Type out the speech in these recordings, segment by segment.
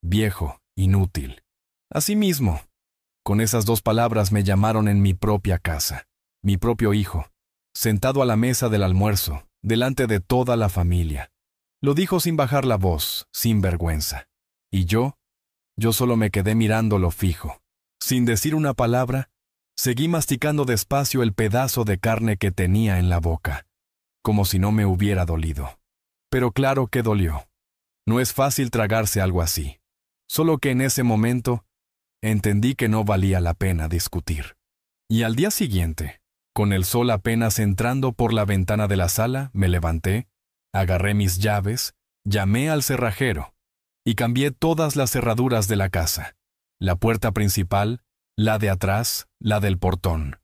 viejo, inútil. Asimismo, con esas dos palabras me llamaron en mi propia casa, mi propio hijo, sentado a la mesa del almuerzo, delante de toda la familia. Lo dijo sin bajar la voz, sin vergüenza. Y yo solo me quedé mirándolo fijo. Sin decir una palabra, seguí masticando despacio el pedazo de carne que tenía en la boca, como si no me hubiera dolido. Pero claro que dolió. No es fácil tragarse algo así. Solo que en ese momento entendí que no valía la pena discutir. Y al día siguiente, con el sol apenas entrando por la ventana de la sala, me levanté, agarré mis llaves, llamé al cerrajero y cambié todas las cerraduras de la casa. La puerta principal, la de atrás, la del portón.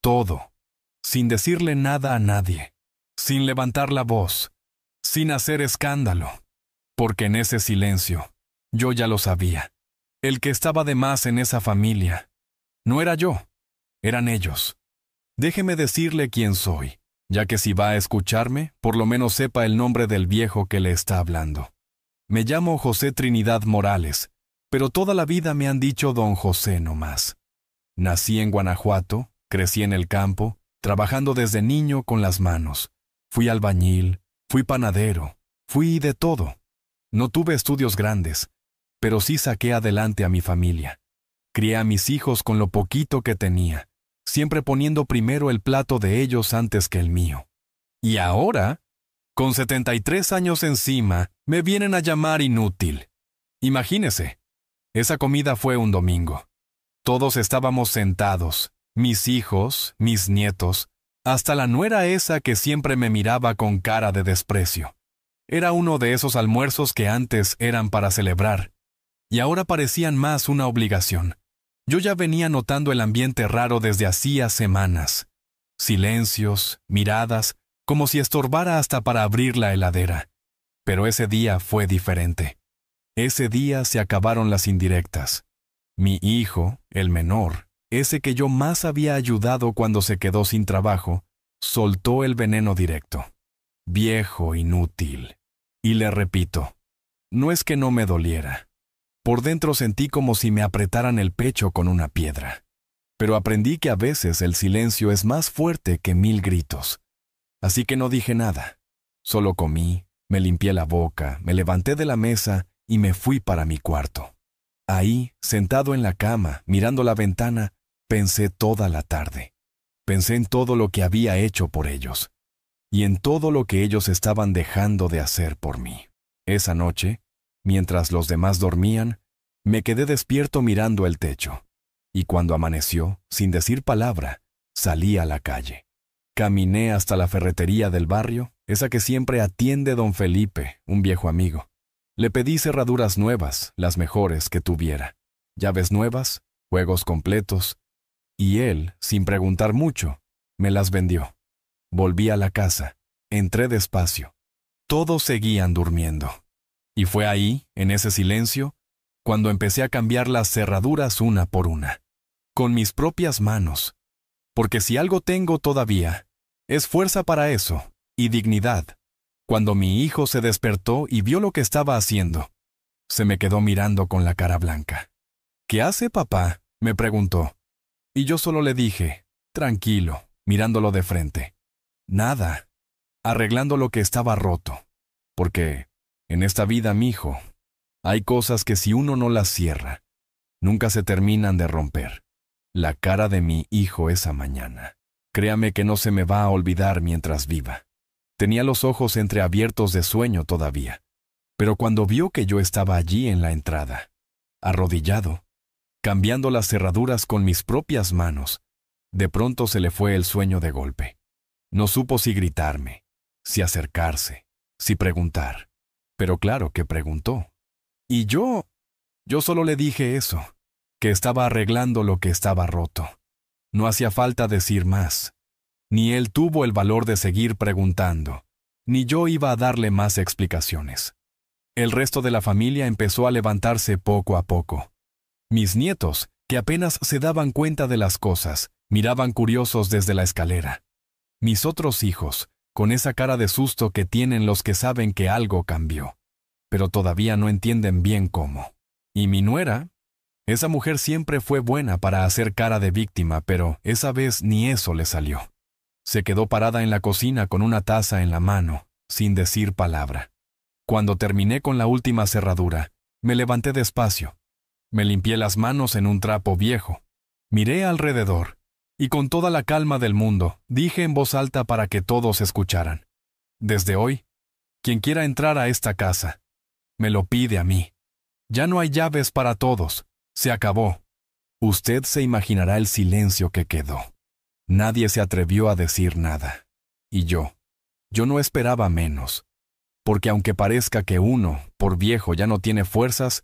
Todo, sin decirle nada a nadie, sin levantar la voz, sin hacer escándalo, porque en ese silencio, yo ya lo sabía. El que estaba de más en esa familia no era yo, eran ellos. Déjeme decirle quién soy, ya que si va a escucharme, por lo menos sepa el nombre del viejo que le está hablando. Me llamo José Trinidad Morales, pero toda la vida me han dicho don José nomás. Nací en Guanajuato, crecí en el campo, trabajando desde niño con las manos. Fui albañil, fui panadero, fui de todo. No tuve estudios grandes, pero sí saqué adelante a mi familia. Crié a mis hijos con lo poquito que tenía, siempre poniendo primero el plato de ellos antes que el mío. Y ahora, con 73 años encima, me vienen a llamar inútil. Imagínese, esa comida fue un domingo. Todos estábamos sentados, mis hijos, mis nietos, hasta la nuera esa que siempre me miraba con cara de desprecio. Era uno de esos almuerzos que antes eran para celebrar, y ahora parecían más una obligación. Yo ya venía notando el ambiente raro desde hacía semanas. Silencios, miradas, como si estorbara hasta para abrir la heladera. Pero ese día fue diferente. Ese día se acabaron las indirectas. Mi hijo, el menor, ese que yo más había ayudado cuando se quedó sin trabajo, soltó el veneno directo. Viejo inútil. Y le repito, no es que no me doliera. Por dentro sentí como si me apretaran el pecho con una piedra. Pero aprendí que a veces el silencio es más fuerte que 1000 gritos. Así que no dije nada. Solo comí, me limpié la boca, me levanté de la mesa y me fui para mi cuarto. Ahí, sentado en la cama, mirando la ventana, pensé toda la tarde. Pensé en todo lo que había hecho por ellos. Y en todo lo que ellos estaban dejando de hacer por mí. Esa noche, mientras los demás dormían, me quedé despierto mirando el techo. Y cuando amaneció, sin decir palabra, salí a la calle. Caminé hasta la ferretería del barrio, esa que siempre atiende don Felipe, un viejo amigo. Le pedí cerraduras nuevas, las mejores que tuviera, llaves nuevas, juegos completos, y él, sin preguntar mucho, me las vendió. Volví a la casa, entré despacio. Todos seguían durmiendo. Y fue ahí, en ese silencio, cuando empecé a cambiar las cerraduras una por una, con mis propias manos. Porque si algo tengo todavía, es fuerza para eso, y dignidad. Cuando mi hijo se despertó y vio lo que estaba haciendo, se me quedó mirando con la cara blanca. ¿Qué hace, papá?, me preguntó. Y yo solo le dije, tranquilo, mirándolo de frente. Nada, arreglando lo que estaba roto. Porque en esta vida, mijo, hay cosas que si uno no las cierra, nunca se terminan de romper. La cara de mi hijo esa mañana. Créame que no se me va a olvidar mientras viva. Tenía los ojos entreabiertos de sueño todavía, pero cuando vio que yo estaba allí en la entrada, arrodillado, cambiando las cerraduras con mis propias manos, de pronto se le fue el sueño de golpe. No supo si gritarme, si acercarse, si preguntar, pero claro que preguntó. Y yo solo le dije eso, que estaba arreglando lo que estaba roto. No hacía falta decir más. Ni él tuvo el valor de seguir preguntando, ni yo iba a darle más explicaciones. El resto de la familia empezó a levantarse poco a poco. Mis nietos, que apenas se daban cuenta de las cosas, miraban curiosos desde la escalera. Mis otros hijos, con esa cara de susto que tienen los que saben que algo cambió, pero todavía no entienden bien cómo. Y mi nuera, esa mujer siempre fue buena para hacer cara de víctima, pero esa vez ni eso le salió. Se quedó parada en la cocina con una taza en la mano, sin decir palabra. Cuando terminé con la última cerradura, me levanté despacio. Me limpié las manos en un trapo viejo. Miré alrededor, y con toda la calma del mundo, dije en voz alta para que todos escucharan. Desde hoy, quien quiera entrar a esta casa, me lo pide a mí. Ya no hay llaves para todos. Se acabó. Usted se imaginará el silencio que quedó. Nadie se atrevió a decir nada. Y yo no esperaba menos. Porque aunque parezca que uno, por viejo, ya no tiene fuerzas,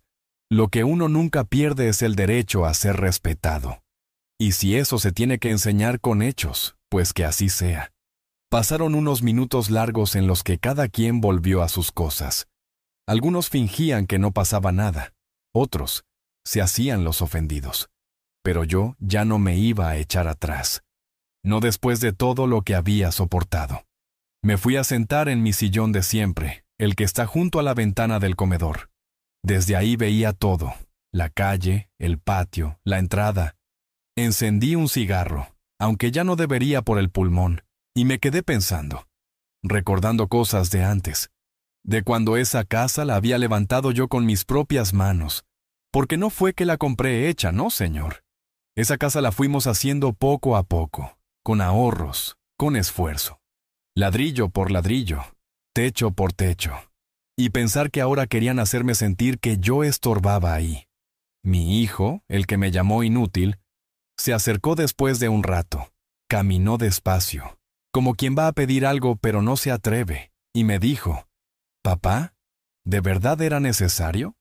lo que uno nunca pierde es el derecho a ser respetado. Y si eso se tiene que enseñar con hechos, pues que así sea. Pasaron unos minutos largos en los que cada quien volvió a sus cosas. Algunos fingían que no pasaba nada. Otros se hacían los ofendidos. Pero yo ya no me iba a echar atrás. No después de todo lo que había soportado. Me fui a sentar en mi sillón de siempre, el que está junto a la ventana del comedor. Desde ahí veía todo, la calle, el patio, la entrada. Encendí un cigarro, aunque ya no debería por el pulmón, y me quedé pensando, recordando cosas de antes, de cuando esa casa la había levantado yo con mis propias manos, porque no fue que la compré hecha, no, señor. Esa casa la fuimos haciendo poco a poco, con ahorros, con esfuerzo. Ladrillo por ladrillo, techo por techo. Y pensar que ahora querían hacerme sentir que yo estorbaba ahí. Mi hijo, el que me llamó inútil, se acercó después de un rato, caminó despacio, como quien va a pedir algo pero no se atreve, y me dijo, «Papá, ¿de verdad era necesario?»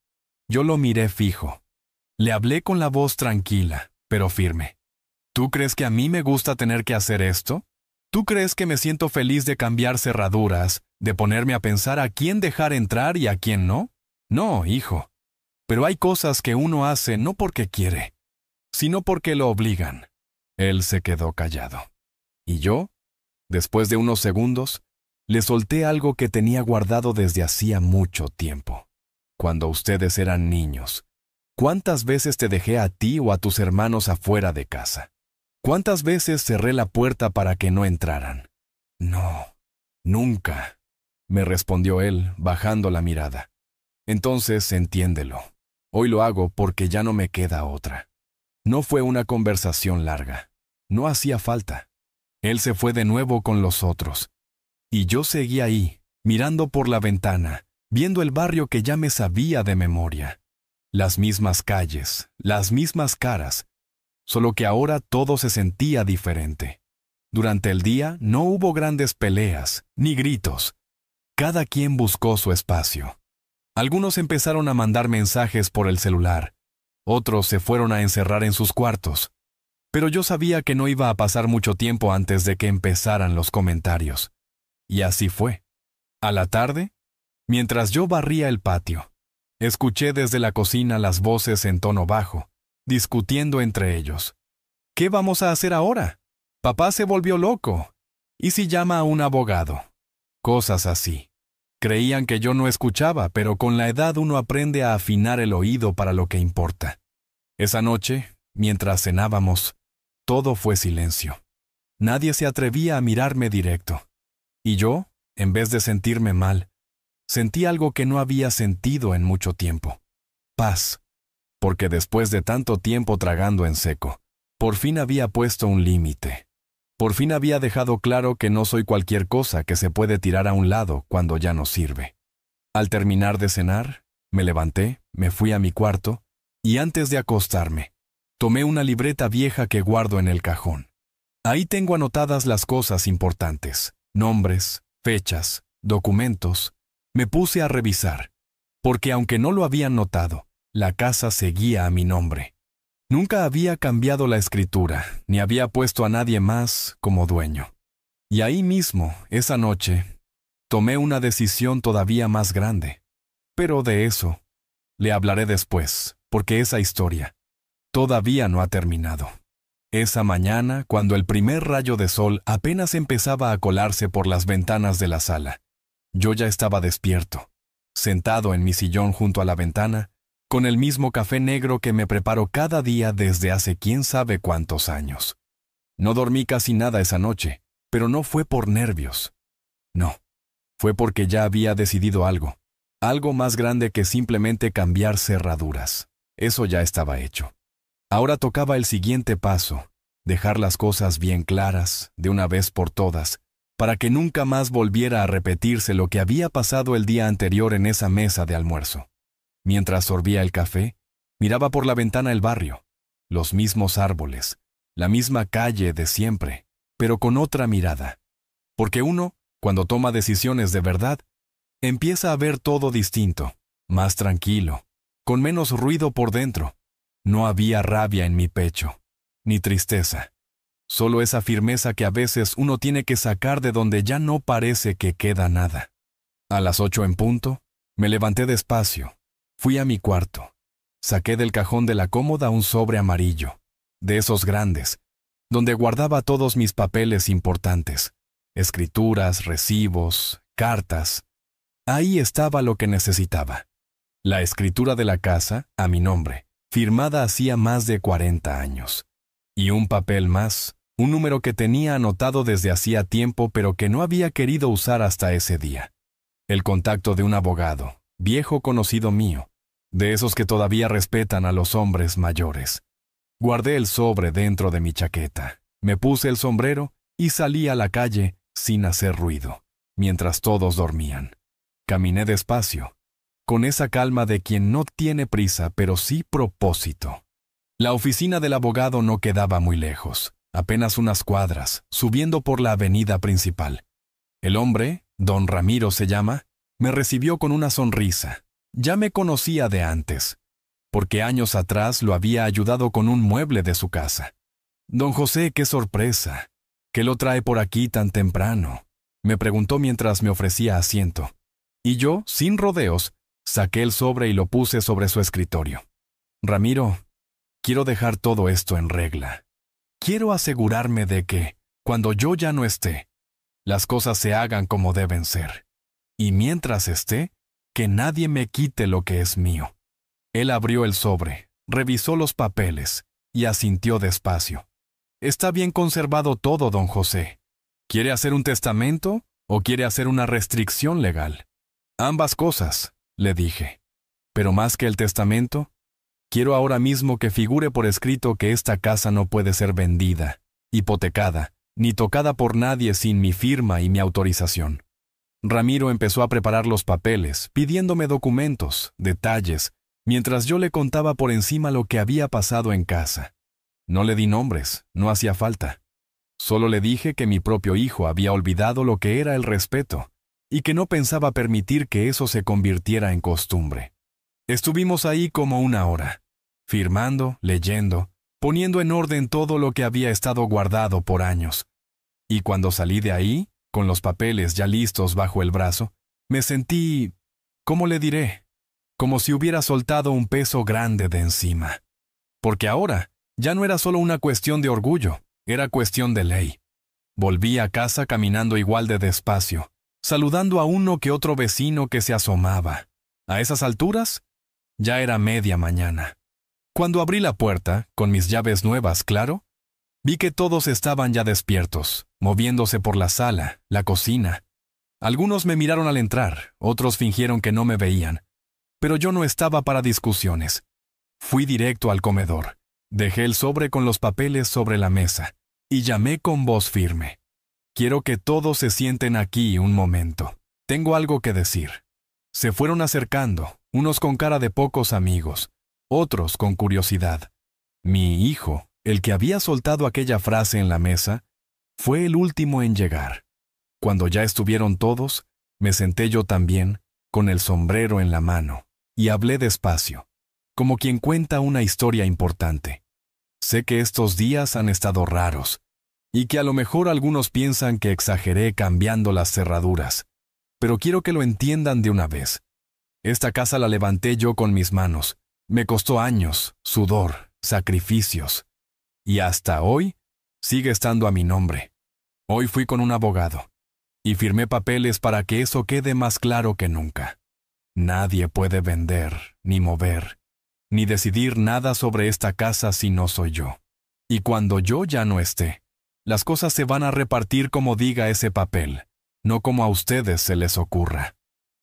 Yo lo miré fijo. Le hablé con la voz tranquila, pero firme. «¿Tú crees que a mí me gusta tener que hacer esto? ¿Tú crees que me siento feliz de cambiar cerraduras, de ponerme a pensar a quién dejar entrar y a quién no? No, hijo. Pero hay cosas que uno hace no porque quiere, sino porque lo obligan». Él se quedó callado. Y yo, después de unos segundos, le solté algo que tenía guardado desde hacía mucho tiempo. Cuando ustedes eran niños, ¿cuántas veces te dejé a ti o a tus hermanos afuera de casa? ¿Cuántas veces cerré la puerta para que no entraran? No, nunca, me respondió él, bajando la mirada. Entonces, entiéndelo. Hoy lo hago porque ya no me queda otra. No fue una conversación larga. No hacía falta. Él se fue de nuevo con los otros. Y yo seguí ahí, mirando por la ventana, viendo el barrio que ya me sabía de memoria. Las mismas calles, las mismas caras, solo que ahora todo se sentía diferente. Durante el día no hubo grandes peleas, ni gritos. Cada quien buscó su espacio. Algunos empezaron a mandar mensajes por el celular. Otros se fueron a encerrar en sus cuartos. Pero yo sabía que no iba a pasar mucho tiempo antes de que empezaran los comentarios. Y así fue. A la tarde, mientras yo barría el patio, escuché desde la cocina las voces en tono bajo, discutiendo entre ellos. ¿Qué vamos a hacer ahora? Papá se volvió loco. ¿Y si llama a un abogado? Cosas así. Creían que yo no escuchaba, pero con la edad uno aprende a afinar el oído para lo que importa. Esa noche, mientras cenábamos, todo fue silencio. Nadie se atrevía a mirarme directo. Y yo, en vez de sentirme mal, sentí algo que no había sentido en mucho tiempo. Paz. Porque después de tanto tiempo tragando en seco, por fin había puesto un límite. Por fin había dejado claro que no soy cualquier cosa que se puede tirar a un lado cuando ya no sirve. Al terminar de cenar, me levanté, me fui a mi cuarto, y antes de acostarme, tomé una libreta vieja que guardo en el cajón. Ahí tengo anotadas las cosas importantes, nombres, fechas, documentos. Me puse a revisar, porque aunque no lo habían notado, la casa seguía a mi nombre. Nunca había cambiado la escritura, ni había puesto a nadie más como dueño. Y ahí mismo, esa noche, tomé una decisión todavía más grande. Pero de eso le hablaré después, porque esa historia todavía no ha terminado. Esa mañana, cuando el primer rayo de sol apenas empezaba a colarse por las ventanas de la sala, yo ya estaba despierto, sentado en mi sillón junto a la ventana, con el mismo café negro que me preparo cada día desde hace quién sabe cuántos años. No dormí casi nada esa noche, pero no fue por nervios. No, fue porque ya había decidido algo, algo más grande que simplemente cambiar cerraduras. Eso ya estaba hecho. Ahora tocaba el siguiente paso, dejar las cosas bien claras, de una vez por todas, para que nunca más volviera a repetirse lo que había pasado el día anterior en esa mesa de almuerzo. Mientras sorbía el café, miraba por la ventana el barrio, los mismos árboles, la misma calle de siempre, pero con otra mirada. Porque uno, cuando toma decisiones de verdad, empieza a ver todo distinto, más tranquilo, con menos ruido por dentro. No había rabia en mi pecho, ni tristeza. Solo esa firmeza que a veces uno tiene que sacar de donde ya no parece que queda nada. A las 8 en punto, me levanté despacio, fui a mi cuarto, saqué del cajón de la cómoda un sobre amarillo, de esos grandes, donde guardaba todos mis papeles importantes, escrituras, recibos, cartas. Ahí estaba lo que necesitaba. La escritura de la casa, a mi nombre, firmada hacía más de 40 años. Y un papel más, un número que tenía anotado desde hacía tiempo pero que no había querido usar hasta ese día. El contacto de un abogado, viejo conocido mío, de esos que todavía respetan a los hombres mayores. Guardé el sobre dentro de mi chaqueta, me puse el sombrero y salí a la calle sin hacer ruido, mientras todos dormían. Caminé despacio, con esa calma de quien no tiene prisa pero sí propósito. La oficina del abogado no quedaba muy lejos, apenas unas cuadras, subiendo por la avenida principal. El hombre, don Ramiro se llama, me recibió con una sonrisa. Ya me conocía de antes, porque años atrás lo había ayudado con un mueble de su casa. Don José, qué sorpresa. ¿Qué lo trae por aquí tan temprano?, me preguntó mientras me ofrecía asiento. Y yo, sin rodeos, saqué el sobre y lo puse sobre su escritorio. Ramiro, quiero dejar todo esto en regla. Quiero asegurarme de que, cuando yo ya no esté, las cosas se hagan como deben ser. Y mientras esté, que nadie me quite lo que es mío. Él abrió el sobre, revisó los papeles y asintió despacio. Está bien conservado todo, don José. ¿Quiere hacer un testamento o quiere hacer una restricción legal? Ambas cosas, le dije. Pero más que el testamento, quiero ahora mismo que figure por escrito que esta casa no puede ser vendida, hipotecada, ni tocada por nadie sin mi firma y mi autorización. Ramiro empezó a preparar los papeles, pidiéndome documentos, detalles, mientras yo le contaba por encima lo que había pasado en casa. No le di nombres, no hacía falta. Solo le dije que mi propio hijo había olvidado lo que era el respeto, y que no pensaba permitir que eso se convirtiera en costumbre. Estuvimos ahí como una hora, firmando, leyendo, poniendo en orden todo lo que había estado guardado por años. Y cuando salí de ahí, con los papeles ya listos bajo el brazo, me sentí, ¿cómo le diré?, como si hubiera soltado un peso grande de encima. Porque ahora ya no era solo una cuestión de orgullo, era cuestión de ley. Volví a casa caminando igual de despacio, saludando a uno que otro vecino que se asomaba. A esas alturas, ya era media mañana. Cuando abrí la puerta, con mis llaves nuevas, claro, vi que todos estaban ya despiertos, moviéndose por la sala, la cocina. Algunos me miraron al entrar, otros fingieron que no me veían. Pero yo no estaba para discusiones. Fui directo al comedor, dejé el sobre con los papeles sobre la mesa y llamé con voz firme. Quiero que todos se sienten aquí un momento. Tengo algo que decir. Se fueron acercando, unos con cara de pocos amigos, otros con curiosidad. Mi hijo, el que había soltado aquella frase en la mesa, fue el último en llegar. Cuando ya estuvieron todos, me senté yo también, con el sombrero en la mano, y hablé despacio, como quien cuenta una historia importante. Sé que estos días han estado raros, y que a lo mejor algunos piensan que exageré cambiando las cerraduras, pero quiero que lo entiendan de una vez. Esta casa la levanté yo con mis manos. Me costó años, sudor, sacrificios. Y hasta hoy sigue estando a mi nombre. Hoy fui con un abogado y firmé papeles para que eso quede más claro que nunca. Nadie puede vender, ni mover, ni decidir nada sobre esta casa si no soy yo. Y cuando yo ya no esté, las cosas se van a repartir como diga ese papel, no como a ustedes se les ocurra.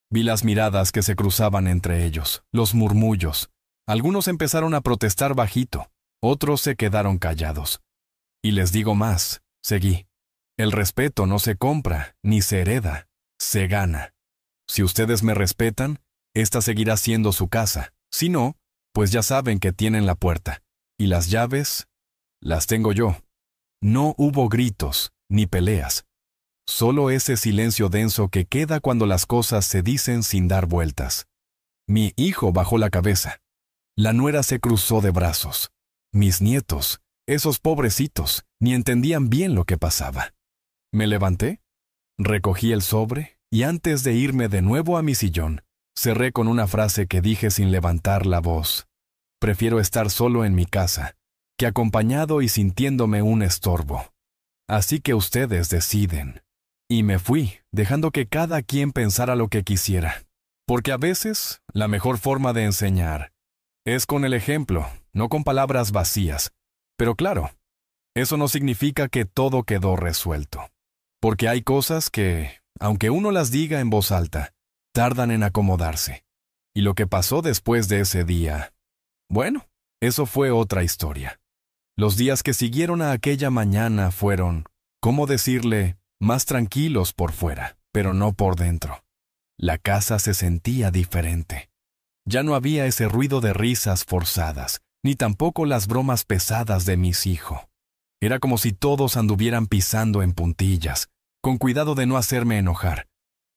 Vi las miradas que se cruzaban entre ellos, los murmullos. Algunos empezaron a protestar bajito, otros se quedaron callados. Y les digo más, seguí. El respeto no se compra, ni se hereda, se gana. Si ustedes me respetan, esta seguirá siendo su casa. Si no, pues ya saben que tienen la puerta. Y las llaves, las tengo yo. No hubo gritos, ni peleas. Solo ese silencio denso que queda cuando las cosas se dicen sin dar vueltas. Mi hijo bajó la cabeza. La nuera se cruzó de brazos. Mis nietos, esos pobrecitos, ni entendían bien lo que pasaba. Me levanté, recogí el sobre y antes de irme de nuevo a mi sillón, cerré con una frase que dije sin levantar la voz. Prefiero estar solo en mi casa, que acompañado y sintiéndome un estorbo. Así que ustedes deciden. Y me fui, dejando que cada quien pensara lo que quisiera. Porque a veces, la mejor forma de enseñar es con el ejemplo, no con palabras vacías. Pero claro, eso no significa que todo quedó resuelto. Porque hay cosas que, aunque uno las diga en voz alta, tardan en acomodarse. Y lo que pasó después de ese día, bueno, eso fue otra historia. Los días que siguieron a aquella mañana fueron, ¿cómo decirle?, más tranquilos por fuera, pero no por dentro. La casa se sentía diferente. Ya no había ese ruido de risas forzadas, ni tampoco las bromas pesadas de mis hijos. Era como si todos anduvieran pisando en puntillas, con cuidado de no hacerme enojar,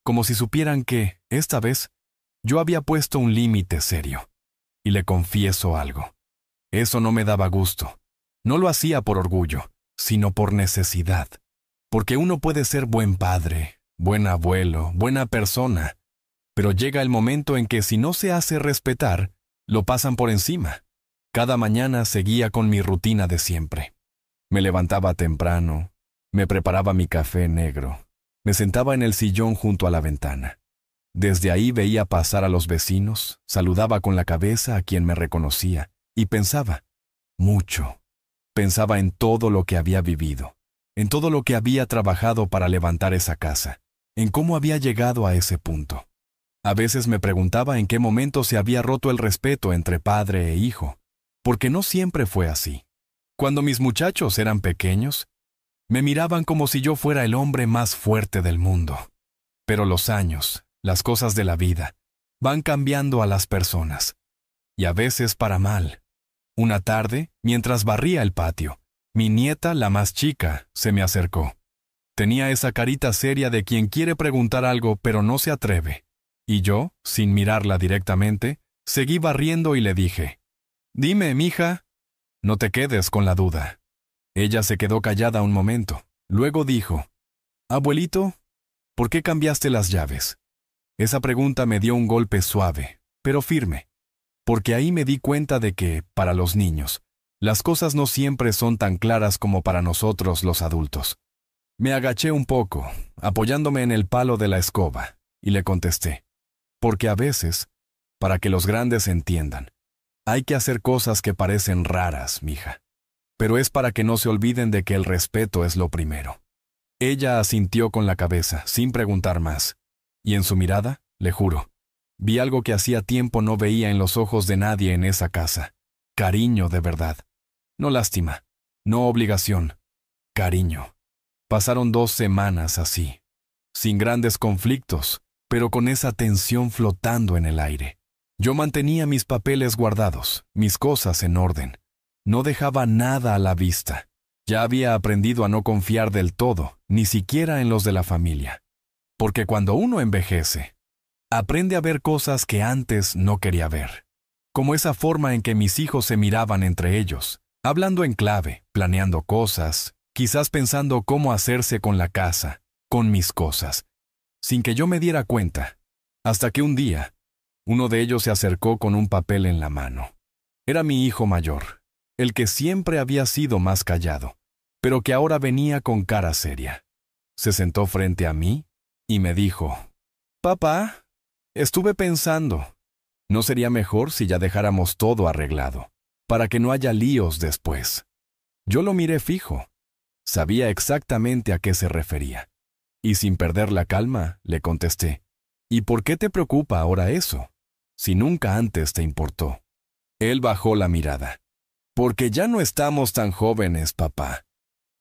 como si supieran que, esta vez, yo había puesto un límite serio. Y le confieso algo. Eso no me daba gusto. No lo hacía por orgullo, sino por necesidad. Porque uno puede ser buen padre, buen abuelo, buena persona, pero llega el momento en que si no se hace respetar, lo pasan por encima. Cada mañana seguía con mi rutina de siempre. Me levantaba temprano, me preparaba mi café negro, me sentaba en el sillón junto a la ventana. Desde ahí veía pasar a los vecinos, saludaba con la cabeza a quien me reconocía, y pensaba, mucho. Pensaba en todo lo que había vivido, en todo lo que había trabajado para levantar esa casa, en cómo había llegado a ese punto. A veces me preguntaba en qué momento se había roto el respeto entre padre e hijo, porque no siempre fue así. Cuando mis muchachos eran pequeños, me miraban como si yo fuera el hombre más fuerte del mundo. Pero los años, las cosas de la vida, van cambiando a las personas, y a veces para mal. Una tarde, mientras barría el patio, mi nieta, la más chica, se me acercó. Tenía esa carita seria de quien quiere preguntar algo pero no se atreve. Y yo, sin mirarla directamente, seguí barriendo y le dije, «Dime, mija». No te quedes con la duda. Ella se quedó callada un momento. Luego dijo, «Abuelito, ¿por qué cambiaste las llaves?» Esa pregunta me dio un golpe suave, pero firme, porque ahí me di cuenta de que, para los niños, las cosas no siempre son tan claras como para nosotros los adultos. Me agaché un poco, apoyándome en el palo de la escoba, y le contesté, «Porque a veces, para que los grandes entiendan, hay que hacer cosas que parecen raras, mija. Pero es para que no se olviden de que el respeto es lo primero». Ella asintió con la cabeza, sin preguntar más. Y en su mirada, le juro, vi algo que hacía tiempo no veía en los ojos de nadie en esa casa. Cariño de verdad. No lástima, no obligación. Cariño. Pasaron 2 semanas así, sin grandes conflictos, pero con esa tensión flotando en el aire. Yo mantenía mis papeles guardados, mis cosas en orden. No dejaba nada a la vista. Ya había aprendido a no confiar del todo, ni siquiera en los de la familia. Porque cuando uno envejece, aprende a ver cosas que antes no quería ver. Como esa forma en que mis hijos se miraban entre ellos, hablando en clave, planeando cosas, quizás pensando cómo hacerse con la casa, con mis cosas, sin que yo me diera cuenta, hasta que un día, uno de ellos se acercó con un papel en la mano. Era mi hijo mayor, el que siempre había sido más callado, pero que ahora venía con cara seria. Se sentó frente a mí y me dijo, «Papá, estuve pensando, ¿No sería mejor si ya dejáramos todo arreglado, para que no haya líos después? Yo lo miré fijo. Sabía exactamente a qué se refería. Y sin perder la calma, le contesté, ¿y por qué te preocupa ahora eso, si nunca antes te importó? Él bajó la mirada. Porque ya no estamos tan jóvenes, papá,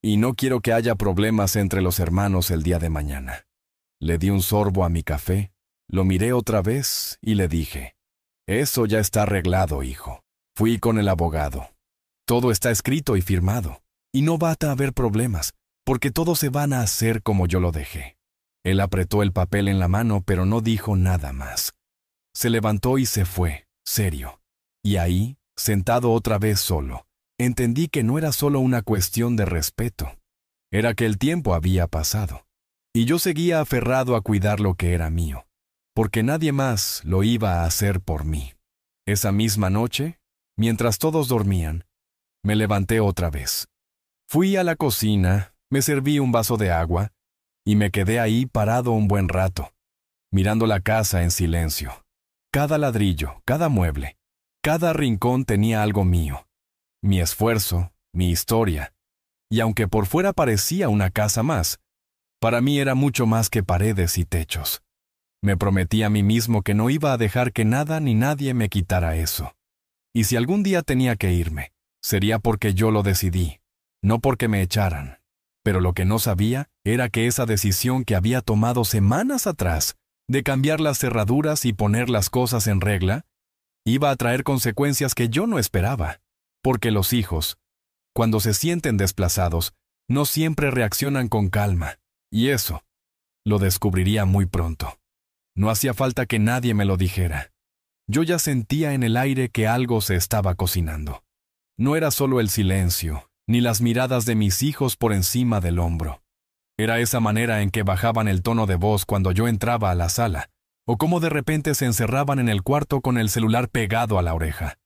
y no quiero que haya problemas entre los hermanos el día de mañana. Le di un sorbo a mi café, lo miré otra vez y le dije, eso ya está arreglado, hijo. Fui con el abogado. Todo está escrito y firmado, y no va a haber problemas, porque todos se van a hacer como yo lo dejé. Él apretó el papel en la mano, pero no dijo nada más. Se levantó y se fue, serio. Y ahí, sentado otra vez solo, entendí que no era solo una cuestión de respeto. Era que el tiempo había pasado. Y yo seguía aferrado a cuidar lo que era mío, porque nadie más lo iba a hacer por mí. Esa misma noche, mientras todos dormían, me levanté otra vez. Fui a la cocina, me serví un vaso de agua, y me quedé ahí parado un buen rato, mirando la casa en silencio. Cada ladrillo, cada mueble, cada rincón tenía algo mío, mi esfuerzo, mi historia, y aunque por fuera parecía una casa más, para mí era mucho más que paredes y techos. Me prometí a mí mismo que no iba a dejar que nada ni nadie me quitara eso. Y si algún día tenía que irme, sería porque yo lo decidí, no porque me echaran. Pero lo que no sabía era que esa decisión que había tomado semanas atrás, de cambiar las cerraduras y poner las cosas en regla, iba a traer consecuencias que yo no esperaba, porque los hijos, cuando se sienten desplazados, no siempre reaccionan con calma, y eso lo descubriría muy pronto. No hacía falta que nadie me lo dijera. Yo ya sentía en el aire que algo se estaba cocinando. No era solo el silencio, ni las miradas de mis hijos por encima del hombro. Era esa manera en que bajaban el tono de voz cuando yo entraba a la sala, o cómo de repente se encerraban en el cuarto con el celular pegado a la oreja.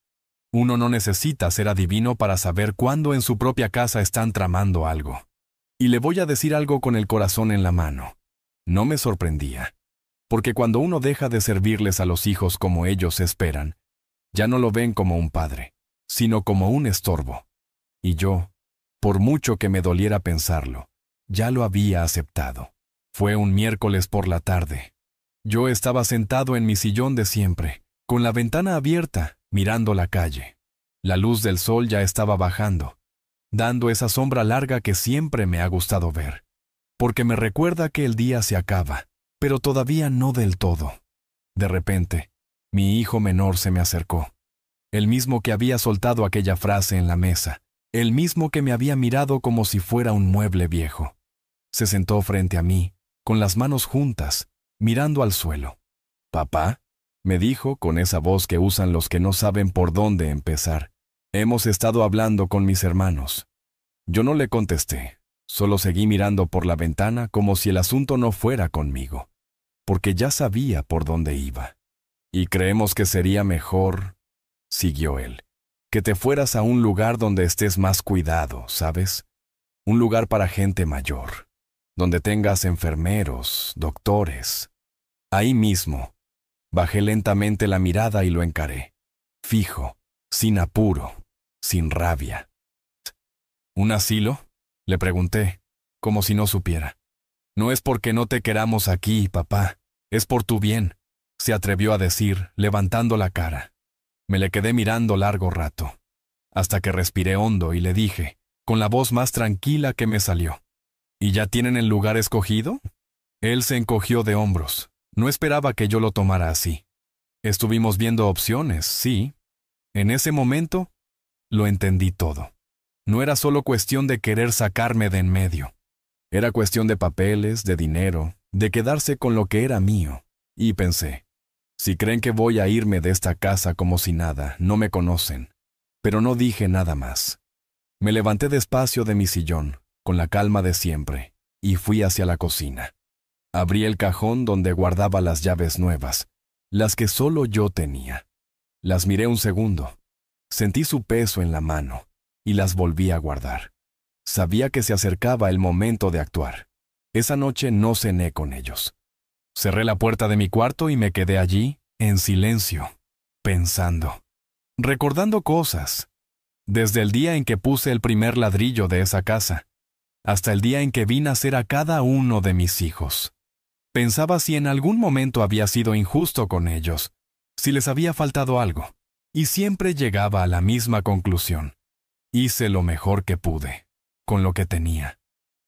Uno no necesita ser adivino para saber cuándo en su propia casa están tramando algo. Y le voy a decir algo con el corazón en la mano. No me sorprendía. Porque cuando uno deja de servirles a los hijos como ellos esperan, ya no lo ven como un padre, sino como un estorbo. Y yo, por mucho que me doliera pensarlo, ya lo había aceptado. Fue un miércoles por la tarde. Yo estaba sentado en mi sillón de siempre, con la ventana abierta, mirando la calle. La luz del sol ya estaba bajando, dando esa sombra larga que siempre me ha gustado ver, porque me recuerda que el día se acaba, pero todavía no del todo. De repente, mi hijo menor se me acercó, el mismo que había soltado aquella frase en la mesa, el mismo que me había mirado como si fuera un mueble viejo. Se sentó frente a mí, con las manos juntas, mirando al suelo. «Papá», me dijo con esa voz que usan los que no saben por dónde empezar. «Hemos estado hablando con mis hermanos». Yo no le contesté, solo seguí mirando por la ventana como si el asunto no fuera conmigo, porque ya sabía por dónde iba. «Y creemos que sería mejor», siguió él, «que te fueras a un lugar donde estés más cuidado, ¿sabes? Un lugar para gente mayor, donde tengas enfermeros, doctores». Ahí mismo, bajé lentamente la mirada y lo encaré, fijo, sin apuro, sin rabia. «¿Un asilo?», le pregunté, como si no supiera. «No es porque no te queramos aquí, papá, es por tu bien», se atrevió a decir, levantando la cara. Me le quedé mirando largo rato, hasta que respiré hondo y le dije, con la voz más tranquila que me salió, «¿Y ya tienen el lugar escogido?». Él se encogió de hombros. No esperaba que yo lo tomara así. Estuvimos viendo opciones, sí. En ese momento, lo entendí todo. No era solo cuestión de querer sacarme de en medio. Era cuestión de papeles, de dinero, de quedarse con lo que era mío. Y pensé, si creen que voy a irme de esta casa como si nada, no me conocen. Pero no dije nada más. Me levanté despacio de mi sillón, con la calma de siempre, y fui hacia la cocina. Abrí el cajón donde guardaba las llaves nuevas, las que solo yo tenía. Las miré un segundo. Sentí su peso en la mano y las volví a guardar. Sabía que se acercaba el momento de actuar. Esa noche no cené con ellos. Cerré la puerta de mi cuarto y me quedé allí, en silencio, pensando, recordando cosas, desde el día en que puse el primer ladrillo de esa casa, hasta el día en que vi nacer a cada uno de mis hijos. Pensaba si en algún momento había sido injusto con ellos, si les había faltado algo, y siempre llegaba a la misma conclusión. Hice lo mejor que pude, con lo que tenía.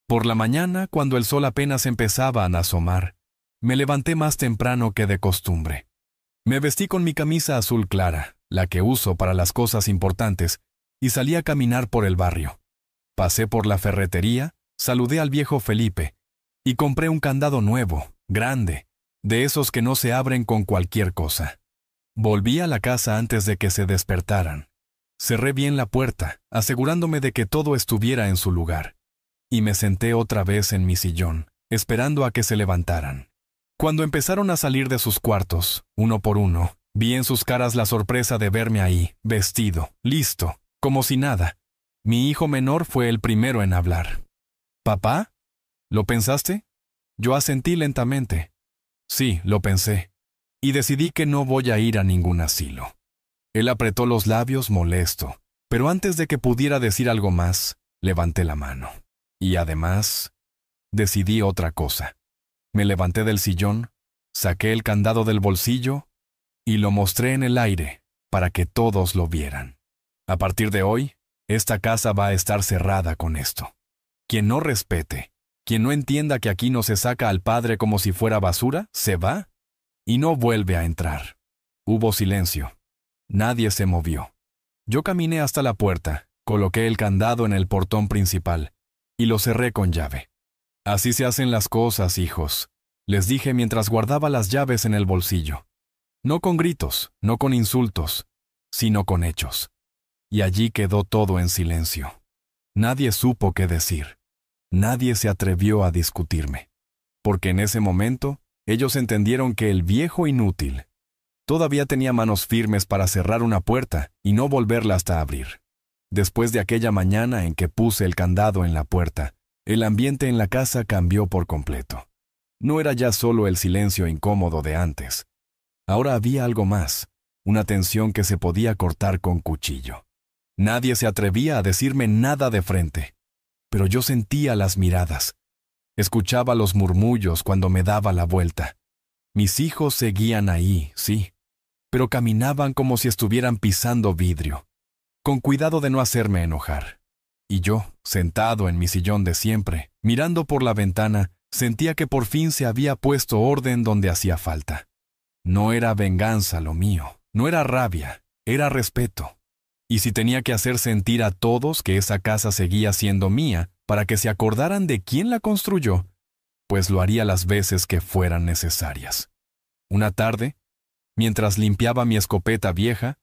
Por la mañana, cuando el sol apenas empezaba a asomar, me levanté más temprano que de costumbre. Me vestí con mi camisa azul clara, la que uso para las cosas importantes, y salí a caminar por el barrio. Pasé por la ferretería, saludé al viejo Felipe, y compré un candado nuevo, grande, de esos que no se abren con cualquier cosa. Volví a la casa antes de que se despertaran. Cerré bien la puerta, asegurándome de que todo estuviera en su lugar, y me senté otra vez en mi sillón, esperando a que se levantaran. Cuando empezaron a salir de sus cuartos, uno por uno, vi en sus caras la sorpresa de verme ahí, vestido, listo, como si nada. Mi hijo menor fue el primero en hablar. «¿Papá? ¿Lo pensaste?» Yo asentí lentamente. Sí, lo pensé, y decidí que no voy a ir a ningún asilo. Él apretó los labios molesto, pero antes de que pudiera decir algo más, levanté la mano. Y además, decidí otra cosa. Me levanté del sillón, saqué el candado del bolsillo y lo mostré en el aire para que todos lo vieran. A partir de hoy, esta casa va a estar cerrada con esto. Quien no respete, quien no entienda que aquí no se saca al padre como si fuera basura, se va y no vuelve a entrar. Hubo silencio. Nadie se movió. Yo caminé hasta la puerta, coloqué el candado en el portón principal y lo cerré con llave. Así se hacen las cosas, hijos, les dije mientras guardaba las llaves en el bolsillo. No con gritos, no con insultos, sino con hechos. Y allí quedó todo en silencio. Nadie supo qué decir. Nadie se atrevió a discutirme. Porque en ese momento, ellos entendieron que el viejo inútil todavía tenía manos firmes para cerrar una puerta y no volverla hasta abrir. Después de aquella mañana en que puse el candado en la puerta, el ambiente en la casa cambió por completo. No era ya solo el silencio incómodo de antes. Ahora había algo más, una tensión que se podía cortar con cuchillo. Nadie se atrevía a decirme nada de frente, pero yo sentía las miradas. Escuchaba los murmullos cuando me daba la vuelta. Mis hijos seguían ahí, sí, pero caminaban como si estuvieran pisando vidrio, con cuidado de no hacerme enojar. Y yo, sentado en mi sillón de siempre, mirando por la ventana, sentía que por fin se había puesto orden donde hacía falta. No era venganza lo mío, no era rabia, era respeto. Y si tenía que hacer sentir a todos que esa casa seguía siendo mía para que se acordaran de quién la construyó, pues lo haría las veces que fueran necesarias. Una tarde, mientras limpiaba mi escopeta vieja,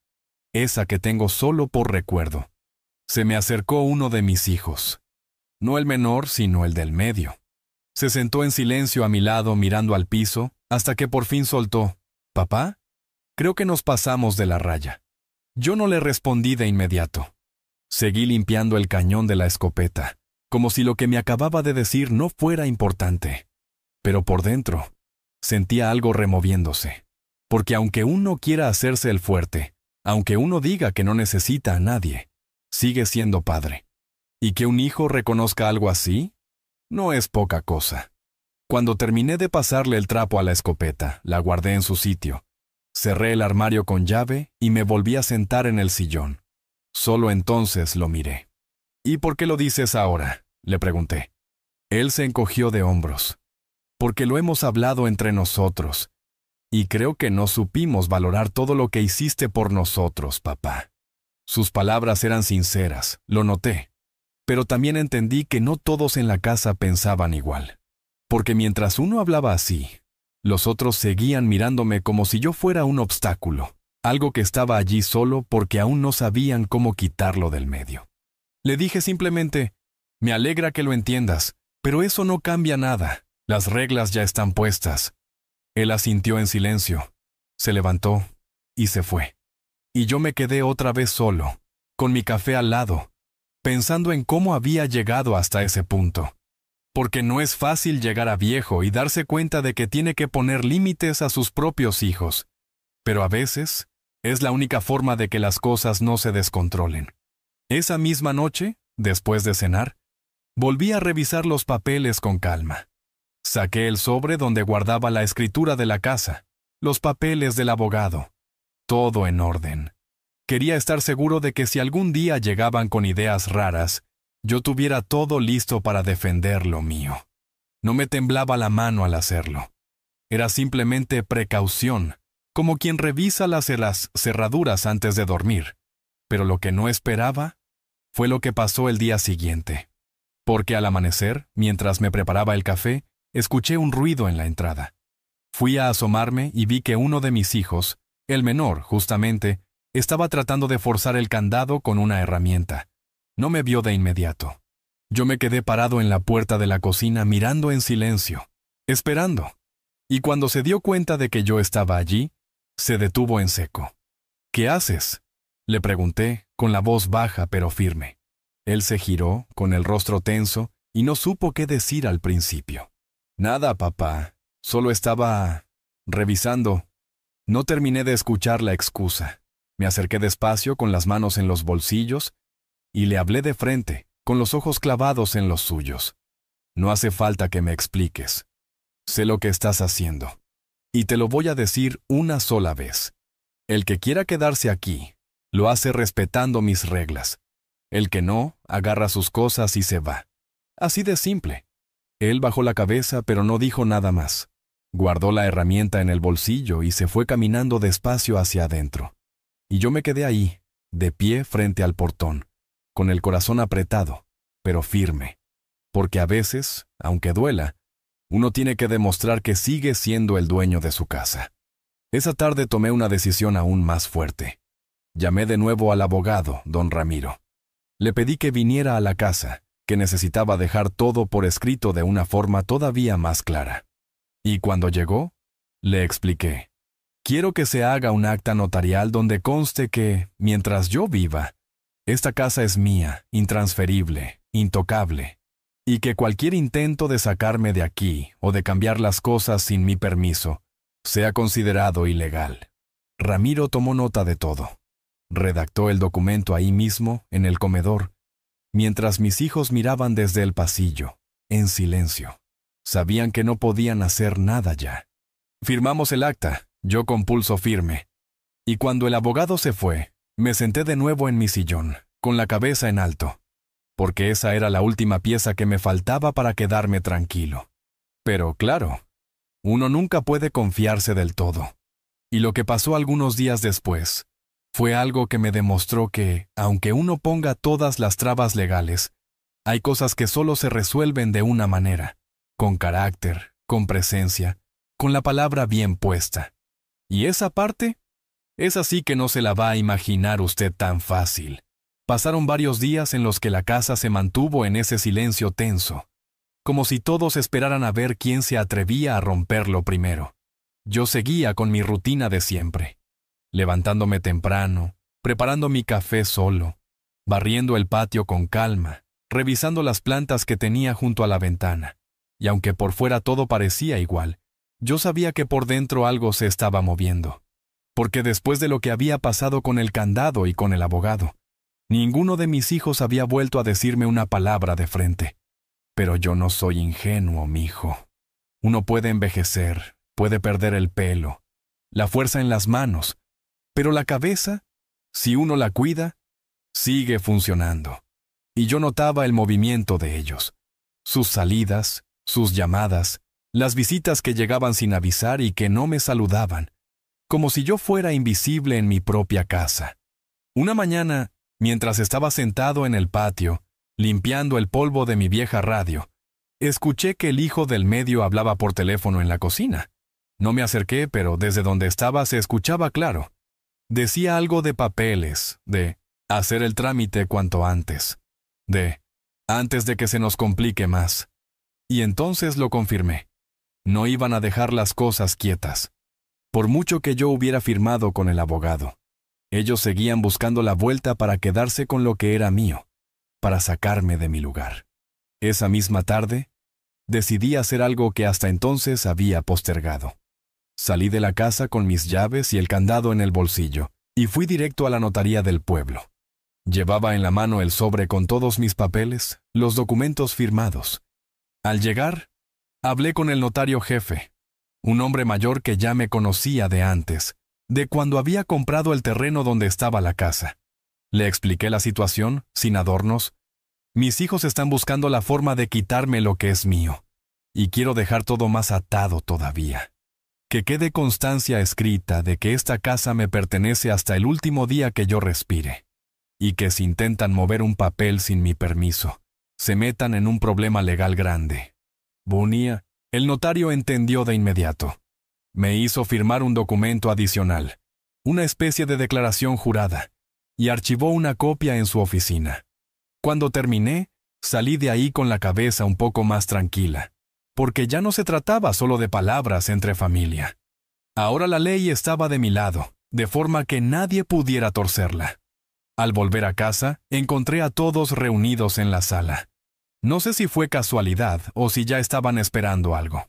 esa que tengo solo por recuerdo, se me acercó uno de mis hijos. No el menor, sino el del medio. Se sentó en silencio a mi lado mirando al piso hasta que por fin soltó: «¿Papá? Creo que nos pasamos de la raya». Yo no le respondí de inmediato. Seguí limpiando el cañón de la escopeta, como si lo que me acababa de decir no fuera importante. Pero por dentro, sentía algo removiéndose. Porque aunque uno quiera hacerse el fuerte, aunque uno diga que no necesita a nadie, sigue siendo padre. Y que un hijo reconozca algo así, no es poca cosa. Cuando terminé de pasarle el trapo a la escopeta, la guardé en su sitio. Cerré el armario con llave y me volví a sentar en el sillón. Solo entonces lo miré. «¿Y por qué lo dices ahora?», le pregunté. Él se encogió de hombros. «Porque lo hemos hablado entre nosotros. Y creo que no supimos valorar todo lo que hiciste por nosotros, papá». Sus palabras eran sinceras, lo noté. Pero también entendí que no todos en la casa pensaban igual. Porque mientras uno hablaba así, los otros seguían mirándome como si yo fuera un obstáculo, algo que estaba allí solo porque aún no sabían cómo quitarlo del medio. Le dije simplemente: «Me alegra que lo entiendas, pero eso no cambia nada. Las reglas ya están puestas». Él asintió en silencio, se levantó y se fue. Y yo me quedé otra vez solo, con mi café al lado, pensando en cómo había llegado hasta ese punto. Porque no es fácil llegar a viejo y darse cuenta de que tiene que poner límites a sus propios hijos. Pero a veces, Es la única forma de que las cosas no se descontrolen. Esa misma noche, después de cenar, volví a revisar los papeles con calma. Saqué el sobre donde guardaba la escritura de la casa, los papeles del abogado. Todo en orden. Quería estar seguro de que si algún día llegaban con ideas raras, yo tuviera todo listo para defender lo mío. No me temblaba la mano al hacerlo. Era simplemente precaución, como quien revisa las cerraduras antes de dormir. Pero lo que no esperaba fue lo que pasó el día siguiente. Porque al amanecer, mientras me preparaba el café, escuché un ruido en la entrada. Fui a asomarme y vi que uno de mis hijos, el menor, justamente, estaba tratando de forzar el candado con una herramienta. No me vio de inmediato. Yo me quedé parado en la puerta de la cocina mirando en silencio, esperando. Y cuando se dio cuenta de que yo estaba allí, se detuvo en seco. «¿Qué haces?», le pregunté, con la voz baja pero firme. Él se giró, con el rostro tenso, y no supo qué decir al principio. «Nada, papá. Solo estaba revisando». No terminé de escuchar la excusa. Me acerqué despacio con las manos en los bolsillos y le hablé de frente, con los ojos clavados en los suyos. «No hace falta que me expliques. Sé lo que estás haciendo. Y te lo voy a decir una sola vez. El que quiera quedarse aquí, lo hace respetando mis reglas. El que no, agarra sus cosas y se va. Así de simple». Él bajó la cabeza, pero no dijo nada más. Guardó la herramienta en el bolsillo y se fue caminando despacio hacia adentro. Y yo me quedé ahí, de pie frente al portón, con el corazón apretado, pero firme. Porque a veces, aunque duela, uno tiene que demostrar que sigue siendo el dueño de su casa. Esa tarde tomé una decisión aún más fuerte. Llamé de nuevo al abogado, don Ramiro. Le pedí que viniera a la casa, que necesitaba dejar todo por escrito de una forma todavía más clara. Y cuando llegó, le expliqué. Quiero que se haga un acta notarial donde conste que, mientras yo viva, esta casa es mía, intransferible, intocable, y que cualquier intento de sacarme de aquí o de cambiar las cosas sin mi permiso sea considerado ilegal. Ramiro tomó nota de todo. Redactó el documento ahí mismo, en el comedor, mientras mis hijos miraban desde el pasillo, en silencio. Sabían que no podían hacer nada ya. Firmamos el acta, yo con pulso firme. Y cuando el abogado se fue, me senté de nuevo en mi sillón, con la cabeza en alto, porque esa era la última pieza que me faltaba para quedarme tranquilo. Pero claro, uno nunca puede confiarse del todo. Y lo que pasó algunos días después fue algo que me demostró que, aunque uno ponga todas las trabas legales, hay cosas que solo se resuelven de una manera, con carácter, con presencia, con la palabra bien puesta. Y esa parte, esa sí que no se la va a imaginar usted tan fácil. Pasaron varios días en los que la casa se mantuvo en ese silencio tenso, como si todos esperaran a ver quién se atrevía a romperlo primero. Yo seguía con mi rutina de siempre, levantándome temprano, preparando mi café solo, barriendo el patio con calma, revisando las plantas que tenía junto a la ventana. Y aunque por fuera todo parecía igual, yo sabía que por dentro algo se estaba moviendo. Porque después de lo que había pasado con el candado y con el abogado, ninguno de mis hijos había vuelto a decirme una palabra de frente. Pero yo no soy ingenuo, mijo. Uno puede envejecer, puede perder el pelo, la fuerza en las manos, pero la cabeza, si uno la cuida, sigue funcionando. Y yo notaba el movimiento de ellos, sus salidas, sus llamadas, las visitas que llegaban sin avisar y que no me saludaban, como si yo fuera invisible en mi propia casa. Una mañana, mientras estaba sentado en el patio, limpiando el polvo de mi vieja radio, escuché que el hijo del medio hablaba por teléfono en la cocina. No me acerqué, pero desde donde estaba se escuchaba claro. Decía algo de papeles, de hacer el trámite cuanto antes, de antes de que se nos complique más. Y entonces lo confirmé. No iban a dejar las cosas quietas. Por mucho que yo hubiera firmado con el abogado, ellos seguían buscando la vuelta para quedarse con lo que era mío, para sacarme de mi lugar. Esa misma tarde, decidí hacer algo que hasta entonces había postergado. Salí de la casa con mis llaves y el candado en el bolsillo, y fui directo a la notaría del pueblo. Llevaba en la mano el sobre con todos mis papeles, los documentos firmados. Al llegar, hablé con el notario jefe, un hombre mayor que ya me conocía de antes, de cuando había comprado el terreno donde estaba la casa. Le expliqué la situación, sin adornos. Mis hijos están buscando la forma de quitarme lo que es mío, y quiero dejar todo más atado todavía. Que quede constancia escrita de que esta casa me pertenece hasta el último día que yo respire, y que si intentan mover un papel sin mi permiso, se metan en un problema legal grande. Bonilla, el notario entendió de inmediato. Me hizo firmar un documento adicional, una especie de declaración jurada, y archivó una copia en su oficina. Cuando terminé, salí de ahí con la cabeza un poco más tranquila, porque ya no se trataba solo de palabras entre familia. Ahora la ley estaba de mi lado, de forma que nadie pudiera torcerla. Al volver a casa, encontré a todos reunidos en la sala. No sé si fue casualidad o si ya estaban esperando algo.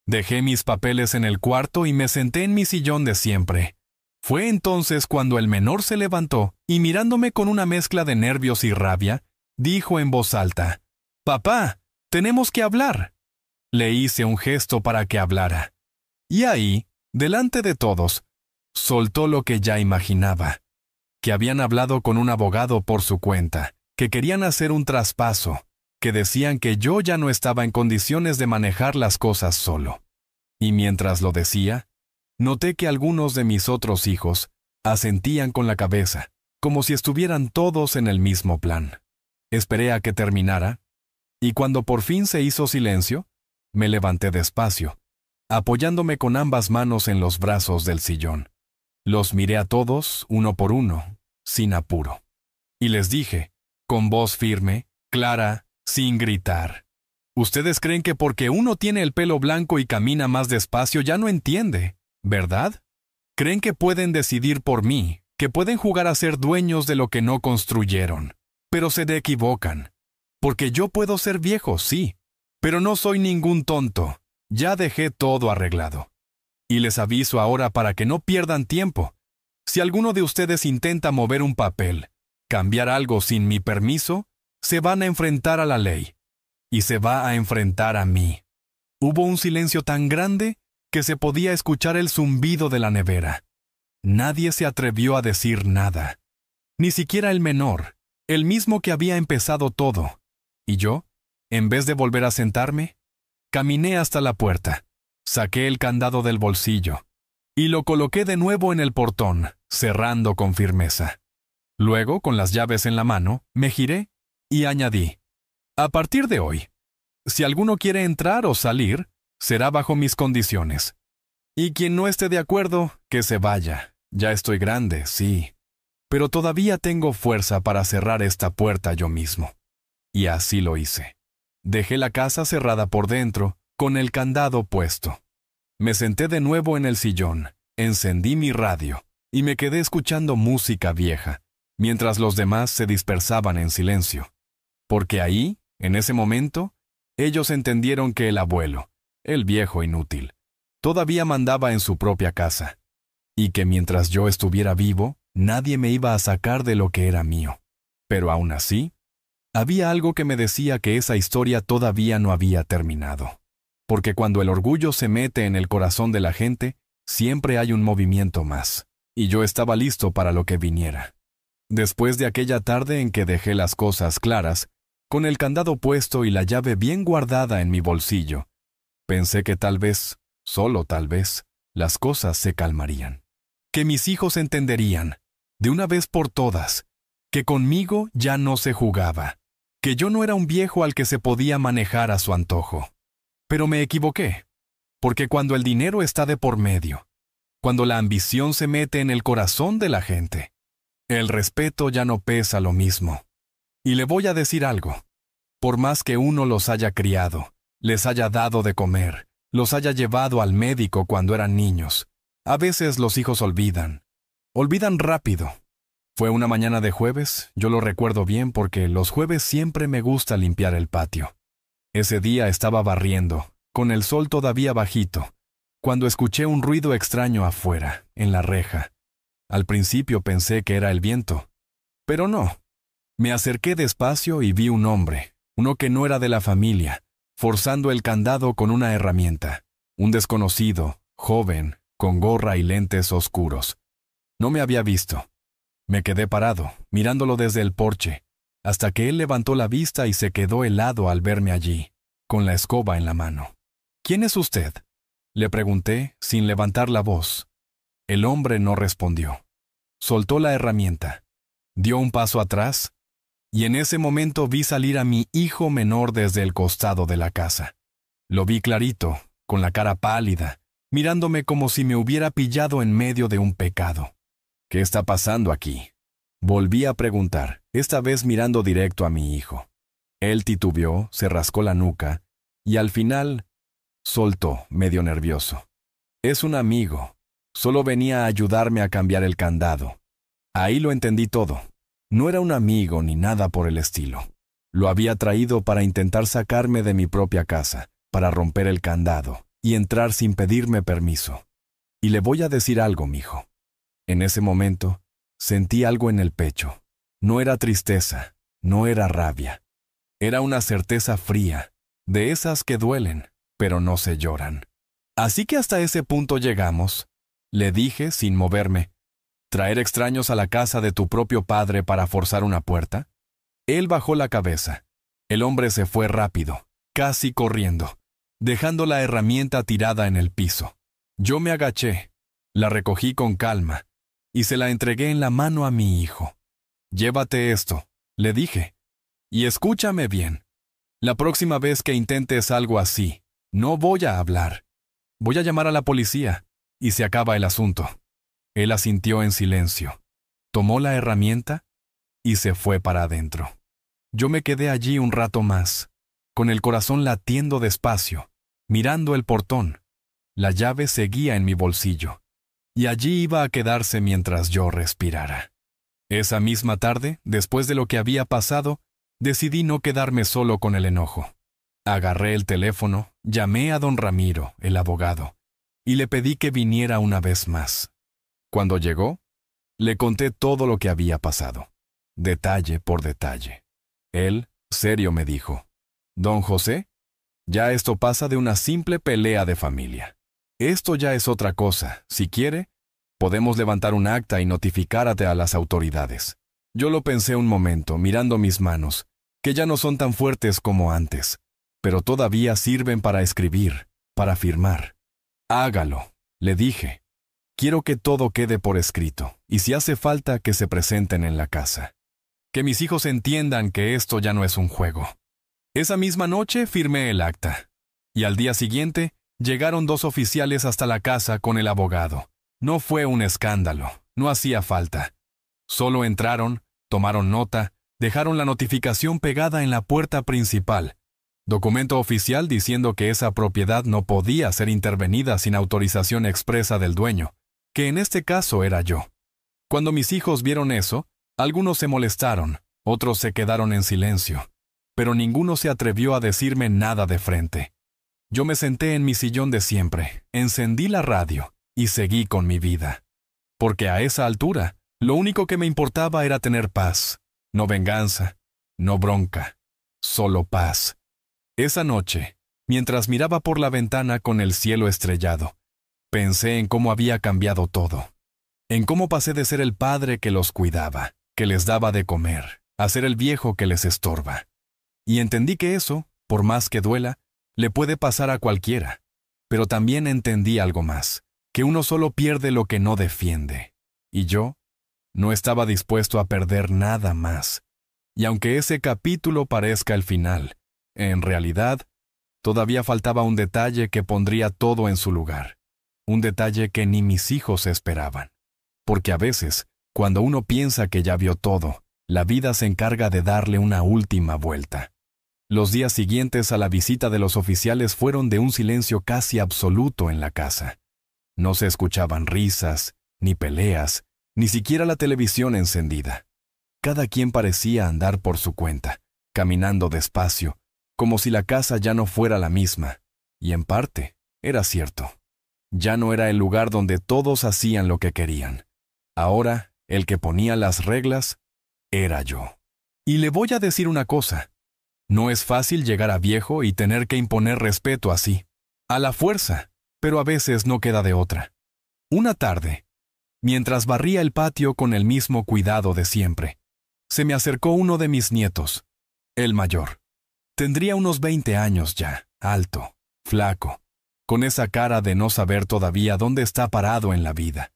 Dejé mis papeles en el cuarto y me senté en mi sillón de siempre. Fue entonces cuando el menor se levantó y mirándome con una mezcla de nervios y rabia, dijo en voz alta: «Papá, tenemos que hablar». Le hice un gesto para que hablara. Y ahí, delante de todos, soltó lo que ya imaginaba: que habían hablado con un abogado por su cuenta, que querían hacer un traspaso, que decían que yo ya no estaba en condiciones de manejar las cosas solo. Y mientras lo decía, noté que algunos de mis otros hijos asentían con la cabeza, como si estuvieran todos en el mismo plan. Esperé a que terminara, y cuando por fin se hizo silencio, me levanté despacio, apoyándome con ambas manos en los brazos del sillón. Los miré a todos, uno por uno, sin apuro. Y les dije, con voz firme, clara, sin gritar: «Ustedes creen que porque uno tiene el pelo blanco y camina más despacio ya no entiende, ¿verdad? Creen que pueden decidir por mí, que pueden jugar a ser dueños de lo que no construyeron. Pero se equivocan. Porque yo puedo ser viejo, sí, pero no soy ningún tonto. Ya dejé todo arreglado. Y les aviso ahora para que no pierdan tiempo. Si alguno de ustedes intenta mover un papel, cambiar algo sin mi permiso, se van a enfrentar a la ley. Y se va a enfrentar a mí». Hubo un silencio tan grande que se podía escuchar el zumbido de la nevera. Nadie se atrevió a decir nada. Ni siquiera el menor, el mismo que había empezado todo. Y yo, en vez de volver a sentarme, caminé hasta la puerta, saqué el candado del bolsillo y lo coloqué de nuevo en el portón, cerrando con firmeza. Luego, con las llaves en la mano, me giré y añadí: «A partir de hoy, si alguno quiere entrar o salir, será bajo mis condiciones. Y quien no esté de acuerdo, que se vaya. Ya estoy grande, sí, pero todavía tengo fuerza para cerrar esta puerta yo mismo». Y así lo hice. Dejé la casa cerrada por dentro, con el candado puesto. Me senté de nuevo en el sillón, encendí mi radio y me quedé escuchando música vieja, mientras los demás se dispersaban en silencio. Porque ahí, en ese momento, ellos entendieron que el abuelo, el viejo inútil, todavía mandaba en su propia casa, y que mientras yo estuviera vivo, nadie me iba a sacar de lo que era mío. Pero aún así, había algo que me decía que esa historia todavía no había terminado. Porque cuando el orgullo se mete en el corazón de la gente, siempre hay un movimiento más, y yo estaba listo para lo que viniera. Después de aquella tarde en que dejé las cosas claras, con el candado puesto y la llave bien guardada en mi bolsillo, pensé que tal vez, solo tal vez, las cosas se calmarían. Que mis hijos entenderían, de una vez por todas, que conmigo ya no se jugaba, que yo no era un viejo al que se podía manejar a su antojo. Pero me equivoqué, porque cuando el dinero está de por medio, cuando la ambición se mete en el corazón de la gente, el respeto ya no pesa lo mismo. Y le voy a decir algo: por más que uno los haya criado, les haya dado de comer, los haya llevado al médico cuando eran niños, a veces los hijos olvidan rápido. Fue una mañana de jueves, yo lo recuerdo bien porque los jueves siempre me gusta limpiar el patio. Ese día estaba barriendo, con el sol todavía bajito, cuando escuché un ruido extraño afuera, en la reja. Al principio pensé que era el viento, pero no. Me acerqué despacio y vi un hombre, uno que no era de la familia, forzando el candado con una herramienta. Un desconocido, joven, con gorra y lentes oscuros. No me había visto. Me quedé parado, mirándolo desde el porche, hasta que él levantó la vista y se quedó helado al verme allí, con la escoba en la mano. «¿Quién es usted?», le pregunté, sin levantar la voz. El hombre no respondió. Soltó la herramienta, dio un paso atrás, y en ese momento vi salir a mi hijo menor desde el costado de la casa. Lo vi clarito, con la cara pálida, mirándome como si me hubiera pillado en medio de un pecado. «¿Qué está pasando aquí?», volví a preguntar, esta vez mirando directo a mi hijo. Él titubeó, se rascó la nuca, y al final soltó, medio nervioso. «Es un amigo. Solo venía a ayudarme a cambiar el candado». Ahí lo entendí todo. No era un amigo ni nada por el estilo. Lo había traído para intentar sacarme de mi propia casa, para romper el candado y entrar sin pedirme permiso. Y le voy a decir algo, mijo. En ese momento, sentí algo en el pecho. No era tristeza, no era rabia. Era una certeza fría, de esas que duelen, pero no se lloran. «Así que hasta ese punto llegamos», le dije sin moverme. «¿Traer extraños a la casa de tu propio padre para forzar una puerta?». Él bajó la cabeza. El hombre se fue rápido, casi corriendo, dejando la herramienta tirada en el piso. Yo me agaché, la recogí con calma y se la entregué en la mano a mi hijo. «Llévate esto», le dije, «y escúchame bien. La próxima vez que intentes algo así, no voy a hablar. Voy a llamar a la policía y se acaba el asunto». Él asintió en silencio, tomó la herramienta y se fue para adentro. Yo me quedé allí un rato más, con el corazón latiendo despacio, mirando el portón. La llave seguía en mi bolsillo, y allí iba a quedarse mientras yo respirara. Esa misma tarde, después de lo que había pasado, decidí no quedarme solo con el enojo. Agarré el teléfono, llamé a don Ramiro, el abogado, y le pedí que viniera una vez más. Cuando llegó, le conté todo lo que había pasado, detalle por detalle. Él, serio, me dijo: «Don José, ya esto pasa de una simple pelea de familia. Esto ya es otra cosa. Si quiere, podemos levantar un acta y notificarte a las autoridades». Yo lo pensé un momento, mirando mis manos, que ya no son tan fuertes como antes, pero todavía sirven para escribir, para firmar. «Hágalo», le dije. «Quiero que todo quede por escrito, y si hace falta que se presenten en la casa. Que mis hijos entiendan que esto ya no es un juego». Esa misma noche firmé el acta, y al día siguiente llegaron 2 oficiales hasta la casa con el abogado. No fue un escándalo, no hacía falta. Solo entraron, tomaron nota, dejaron la notificación pegada en la puerta principal. Documento oficial diciendo que esa propiedad no podía ser intervenida sin autorización expresa del dueño, que en este caso era yo. Cuando mis hijos vieron eso, algunos se molestaron, otros se quedaron en silencio, pero ninguno se atrevió a decirme nada de frente. Yo me senté en mi sillón de siempre, encendí la radio y seguí con mi vida. Porque a esa altura, lo único que me importaba era tener paz, no venganza, no bronca, solo paz. Esa noche, mientras miraba por la ventana con el cielo estrellado, pensé en cómo había cambiado todo, en cómo pasé de ser el padre que los cuidaba, que les daba de comer, a ser el viejo que les estorba. Y entendí que eso, por más que duela, le puede pasar a cualquiera. Pero también entendí algo más, que uno solo pierde lo que no defiende. Y yo no estaba dispuesto a perder nada más. Y aunque ese capítulo parezca el final, en realidad, todavía faltaba un detalle que pondría todo en su lugar. Un detalle que ni mis hijos esperaban. Porque a veces, cuando uno piensa que ya vio todo, la vida se encarga de darle una última vuelta. Los días siguientes a la visita de los oficiales fueron de un silencio casi absoluto en la casa. No se escuchaban risas, ni peleas, ni siquiera la televisión encendida. Cada quien parecía andar por su cuenta, caminando despacio, como si la casa ya no fuera la misma. Y en parte, era cierto. Ya no era el lugar donde todos hacían lo que querían. Ahora, el que ponía las reglas era yo. Y le voy a decir una cosa. No es fácil llegar a viejo y tener que imponer respeto así. A la fuerza, pero a veces no queda de otra. Una tarde, mientras barría el patio con el mismo cuidado de siempre, se me acercó uno de mis nietos, el mayor. Tendría unos 20 años ya, alto, flaco, con esa cara de no saber todavía dónde está parado en la vida.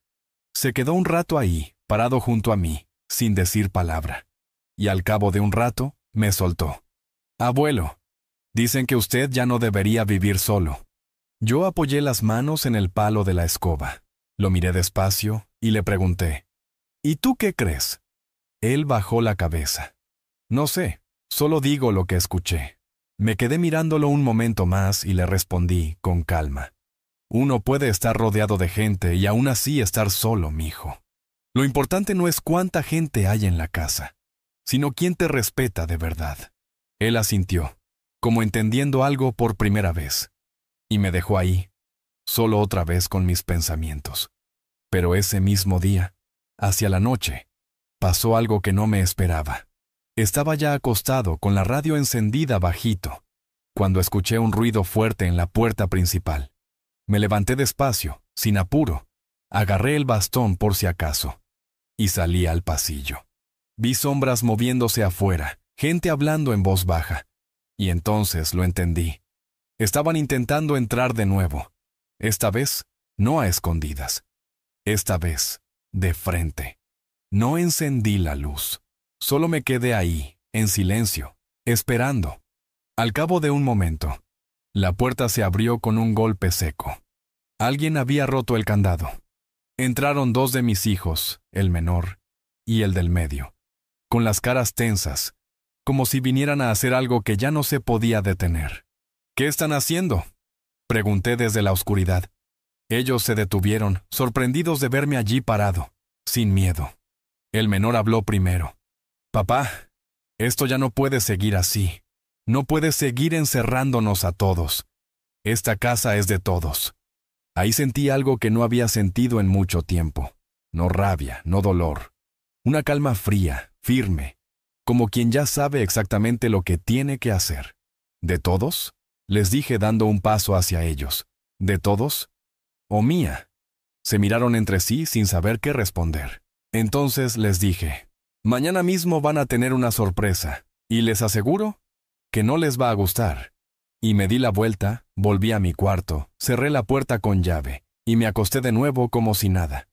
Se quedó un rato ahí, parado junto a mí, sin decir palabra. Y al cabo de un rato, me soltó. «Abuelo, dicen que usted ya no debería vivir solo». Yo apoyé las manos en el palo de la escoba. Lo miré despacio y le pregunté, «¿Y tú qué crees?» Él bajó la cabeza. «No sé, solo digo lo que escuché». Me quedé mirándolo un momento más y le respondí con calma. «Uno puede estar rodeado de gente y aún así estar solo, mijo. Lo importante no es cuánta gente hay en la casa, sino quién te respeta de verdad». Él asintió, como entendiendo algo por primera vez, y me dejó ahí, solo otra vez con mis pensamientos. Pero ese mismo día, hacia la noche, pasó algo que no me esperaba. Estaba ya acostado con la radio encendida bajito, cuando escuché un ruido fuerte en la puerta principal. Me levanté despacio, sin apuro, agarré el bastón por si acaso, y salí al pasillo. Vi sombras moviéndose afuera, gente hablando en voz baja, y entonces lo entendí. Estaban intentando entrar de nuevo, esta vez no a escondidas, esta vez de frente. No encendí la luz, solo me quedé ahí, en silencio, esperando. Al cabo de un momento, la puerta se abrió con un golpe seco. Alguien había roto el candado. Entraron dos de mis hijos, el menor y el del medio, con las caras tensas, como si vinieran a hacer algo que ya no se podía detener. «¿Qué están haciendo?», pregunté desde la oscuridad. Ellos se detuvieron, sorprendidos de verme allí parado, sin miedo. El menor habló primero. «Papá, esto ya no puede seguir así. No puede seguir encerrándonos a todos. Esta casa es de todos». Ahí sentí algo que no había sentido en mucho tiempo. No rabia, no dolor. Una calma fría, firme, como quien ya sabe exactamente lo que tiene que hacer. «¿De todos?», les dije dando un paso hacia ellos. «¿De todos? ¿O mía?». Se miraron entre sí sin saber qué responder. Entonces les dije, «Mañana mismo van a tener una sorpresa, y les aseguro que no les va a gustar». Y me di la vuelta, volví a mi cuarto, cerré la puerta con llave, y me acosté de nuevo como si nada.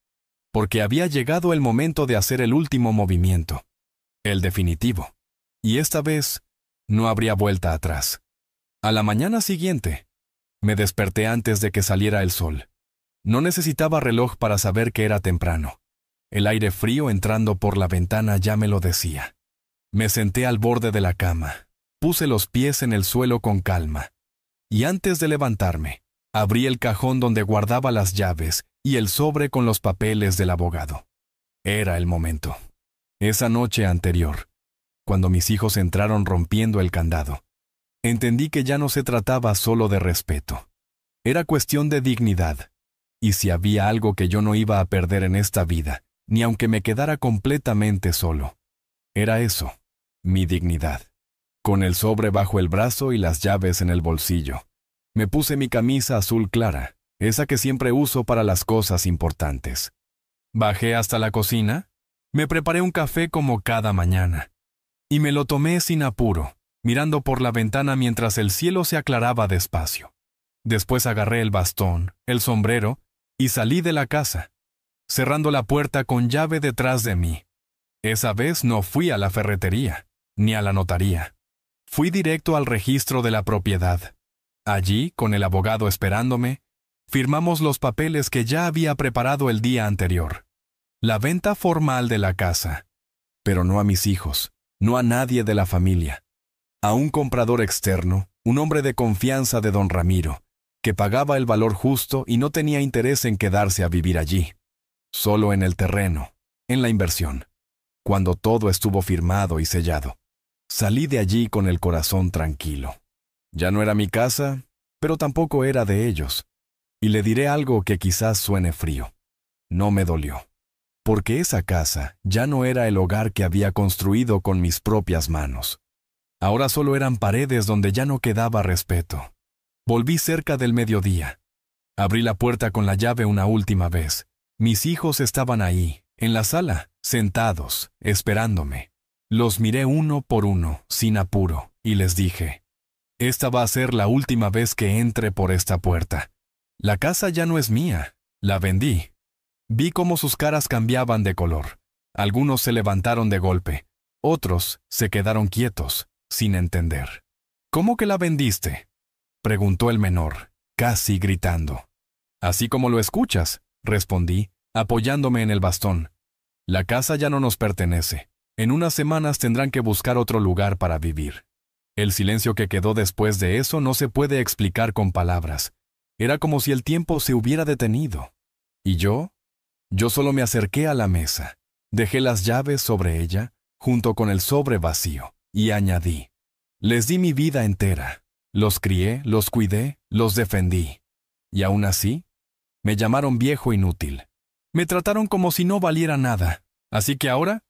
Porque había llegado el momento de hacer el último movimiento. El definitivo. Y esta vez no habría vuelta atrás. A la mañana siguiente, me desperté antes de que saliera el sol. No necesitaba reloj para saber que era temprano. El aire frío entrando por la ventana ya me lo decía. Me senté al borde de la cama, puse los pies en el suelo con calma, y antes de levantarme, abrí el cajón donde guardaba las llaves y el sobre con los papeles del abogado. Era el momento. Esa noche anterior, cuando mis hijos entraron rompiendo el candado, entendí que ya no se trataba solo de respeto. Era cuestión de dignidad, y si había algo que yo no iba a perder en esta vida, ni aunque me quedara completamente solo, era eso, mi dignidad. Con el sobre bajo el brazo y las llaves en el bolsillo, me puse mi camisa azul clara, esa que siempre uso para las cosas importantes. Bajé hasta la cocina, me preparé un café como cada mañana, y me lo tomé sin apuro, mirando por la ventana mientras el cielo se aclaraba despacio. Después agarré el bastón, el sombrero, y salí de la casa, cerrando la puerta con llave detrás de mí. Esa vez no fui a la ferretería, ni a la notaría. Fui directo al registro de la propiedad. Allí, con el abogado esperándome, firmamos los papeles que ya había preparado el día anterior. La venta formal de la casa. Pero no a mis hijos, no a nadie de la familia. A un comprador externo, un hombre de confianza de don Ramiro, que pagaba el valor justo y no tenía interés en quedarse a vivir allí. Solo en el terreno, en la inversión. Cuando todo estuvo firmado y sellado, salí de allí con el corazón tranquilo. Ya no era mi casa, pero tampoco era de ellos. Y le diré algo que quizás suene frío. No me dolió. porque esa casa ya no era el hogar que había construido con mis propias manos. Ahora solo eran paredes donde ya no quedaba respeto. Volví cerca del mediodía. Abrí la puerta con la llave una última vez. Mis hijos estaban ahí, en la sala, sentados, esperándome. Los miré uno por uno, sin apuro, y les dije: «Esta va a ser la última vez que entre por esta puerta. La casa ya no es mía, la vendí». Vi cómo sus caras cambiaban de color. Algunos se levantaron de golpe, otros se quedaron quietos, sin entender. «¿Cómo que la vendiste?», preguntó el menor, casi gritando. «Así como lo escuchas», respondí, apoyándome en el bastón. «La casa ya no nos pertenece. En unas semanas tendrán que buscar otro lugar para vivir». El silencio que quedó después de eso no se puede explicar con palabras. Era como si el tiempo se hubiera detenido. ¿Y yo? Yo solo me acerqué a la mesa, dejé las llaves sobre ella, junto con el sobre vacío, y añadí: «Les di mi vida entera. Los crié, los cuidé, los defendí. Y aún así, me llamaron viejo inútil. Me trataron como si no valiera nada. Así que ahora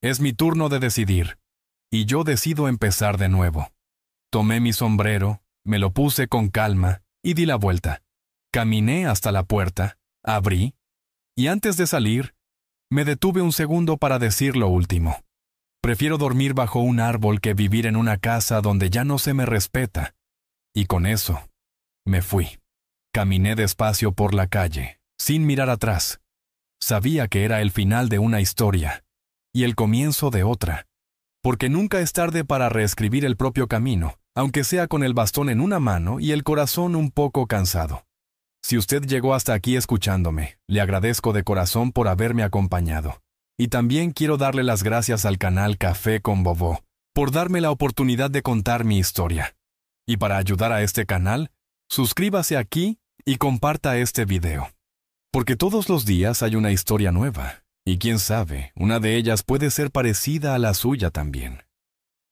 es mi turno de decidir. Y yo decido empezar de nuevo». Tomé mi sombrero, me lo puse con calma y di la vuelta. Caminé hasta la puerta, abrí, y antes de salir, me detuve un segundo para decir lo último. Prefiero dormir bajo un árbol que vivir en una casa donde ya no se me respeta. Y con eso, me fui. Caminé despacio por la calle, sin mirar atrás. Sabía que era el final de una historia y el comienzo de otra, porque nunca es tarde para reescribir el propio camino, aunque sea con el bastón en una mano y el corazón un poco cansado. Si usted llegó hasta aquí escuchándome, le agradezco de corazón por haberme acompañado. Y también quiero darle las gracias al canal Café con Bobó por darme la oportunidad de contar mi historia. Y para ayudar a este canal, suscríbase aquí y comparta este video. Porque todos los días hay una historia nueva, y quién sabe, una de ellas puede ser parecida a la suya también.